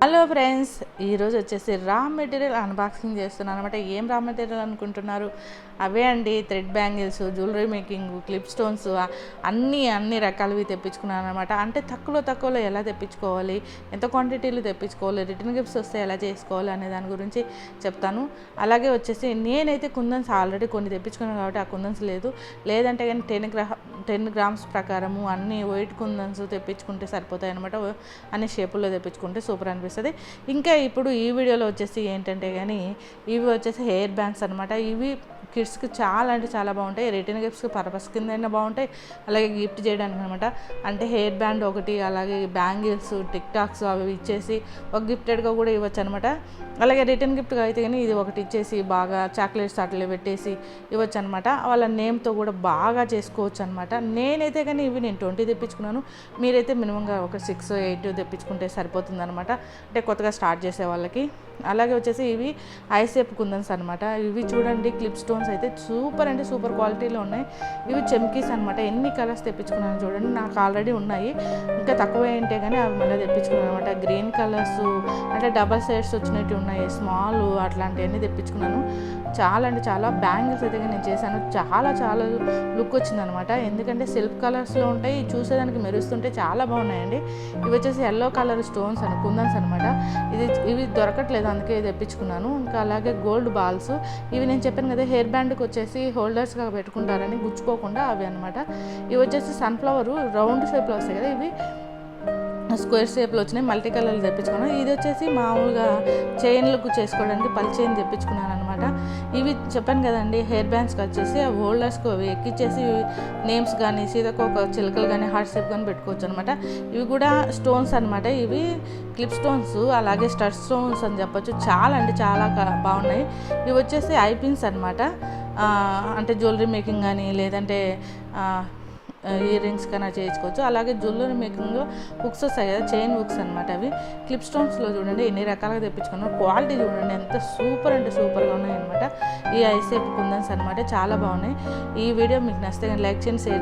Hello friends, ఈరోజు వచ్చేసి raw material unboxing చేస్తున్నాను అనమాట. ఏం రా మెటీరియల్ అనుకుంటున్నారు? అవే అండి, thread bangles, jewellery making, clip stones అన్ని రకాలవి తెప్పించుకున్నాను అనమాట. అంటే తక్కువలో ఎలా తెప్పించుకోవాలి, ఎంత క్వాంటిటీలు తెప్పించుకోవాలి, రిటర్న్ గిఫ్ట్స్ వస్తే ఎలా చేసుకోవాలి అనే దాని గురించి చెప్తాను. అలాగే వచ్చేసి నేనైతే కుందన్స్ ఆల్రెడీ కొన్ని తెప్పించుకున్నాను కాబట్టి ఆ కుందన్స్ లేదంటే కానీ 10 గ్రామ్స్ ప్రకారము అన్ని వైట్ కుందన్స్ తెప్పించుకుంటే సరిపోతాయి అనమాట. అన్ని షేపుల్లో తెప్పించుకుంటే సూపర్ అనిపిస్తుంది. ఇంకా ఇప్పుడు ఈ వీడియోలో వచ్చేసి ఏంటంటే కానీ ఇవి వచ్చేసి హెయిర్ బ్యాండ్స్ అనమాట. ఇవి కిడ్స్కి చాలా బాగుంటాయి. రిటర్న్ గిఫ్ట్స్కి పర్పస్ కింద బాగుంటాయి, అలాగే గిఫ్ట్ చేయడానికి అనమాట. అంటే హెయిర్ బ్యాండ్ ఒకటి, అలాగే బ్యాంగిల్స్, టిక్ టాక్స్ అవి ఇచ్చేసి ఒక గిఫ్టెడ్గా కూడా ఇవ్వచ్చు అనమాట. అలాగే రిటర్న్ గిఫ్ట్గా అయితే కానీ ఇది ఒకటి ఇచ్చేసి బాగా చాక్లెట్స్ అట్లా పెట్టేసి ఇవ్వచ్చు అనమాట. వాళ్ళ నేమ్తో కూడా బాగా చేసుకోవచ్చు అనమాట. నేనైతే కానీ ఇవి నేను 20 తెప్పించుకున్నాను. మీరైతే మినిమంగా ఒక 6-8 తెప్పించుకుంటే సరిపోతుంది అనమాట, అంటే కొత్తగా స్టార్ట్ చేసే వాళ్ళకి. అలాగే వచ్చేసి ఇవి ఐసేప్ కుందన్స్ అనమాట. ఇవి చూడండి, క్లిప్ స్టోన్స్ అయితే సూపర్ క్వాలిటీలో ఉన్నాయి. ఇవి చెమ్కీస్ అనమాట. ఎన్ని కలర్స్ తెప్పించుకున్నాను చూడండి, నాకు ఆల్రెడీ ఉన్నాయి. ఇంకా తక్కువ ఏంటే కానీ అవి మళ్ళీ తెప్పించుకున్నాను అనమాట. గ్రీన్ కలర్స్ అంటే డబల్ షేడ్స్ వచ్చినట్టు ఉన్నాయి, స్మాల్ అట్లాంటివన్నీ తెప్పించుకున్నాను. చాలా బ్యాంగిల్స్ అయితే నేను చేశాను. చాలా లుక్ వచ్చిందనమాట. ఎందుకంటే సిల్క్ కలర్స్లో ఉంటాయి, చూసేదానికి మెరుస్తుంటే చాలా బాగున్నాయండి. ఇవి వచ్చేసి ఎల్లో కలర్ స్టోన్స్ కుందన్స్ అనమాట. ఇవి దొరకట్లేదు, అందుకే తెప్పించుకున్నాను. ఇంకా అలాగే గోల్డ్ బాల్స్, ఇవి నేను చెప్పాను కదా హెయిర్ బ్యాండ్కి వచ్చేసి హోల్డర్స్గా పెట్టుకుంటారని, గుచ్చుకోకుండా అవి అనమాట. ఇవి వచ్చేసి సన్ఫ్లవర్ రౌండ్ షేప్లో వస్తాయి కదా, ఇవి స్క్వేర్ షేప్లో వచ్చినాయి. మల్టీ కలర్లు తెప్పించుకున్నాను. ఇది వచ్చేసి మామూలుగా చైన్లకు చేసుకోవడానికి పల్లి చైన్ తెప్పించుకున్నాను అనమాట. ఇవి చెప్పాను కదండి, హెయిర్ బ్యాండ్స్కి వచ్చేసి ఆ హోల్డర్స్కి అవి ఎక్కిచ్చేసి నేమ్స్ కానీ, సీతకొక చిలకలు కానీ, హార్ట్ షేప్ కానీ పెట్టుకోవచ్చు అనమాట. ఇవి కూడా స్టోన్స్ అనమాట. ఇవి క్లిప్ స్టోన్స్, అలాగే స్టడ్ స్టోన్స్ అని చెప్పొచ్చు. చాలా బాగున్నాయి. ఇవి వచ్చేసి ఐపిన్స్ అనమాట. అంటే జ్యువెలరీ మేకింగ్ కానీ, లేదంటే ఇయర్ రింగ్స్ కన్నా చేయించుకోవచ్చు. అలాగే జ్యువెలరీ మేకింగ్లో హుక్స్ వస్తాయి కదా, చైన్ హుక్స్ అనమాట. అవి క్లిప్ స్టోన్స్లో చూడండి ఎన్ని రకాలుగా తెప్పించుకున్నాను. క్వాలిటీ చూడండి ఎంత సూపర్గా ఉన్నాయి అనమాట. ఈ ఐసేప్ కుందన్స్ అనమాట, చాలా బాగున్నాయి. ఈ వీడియో మీకు నచ్చితే లైక్ చేయండి, షేర్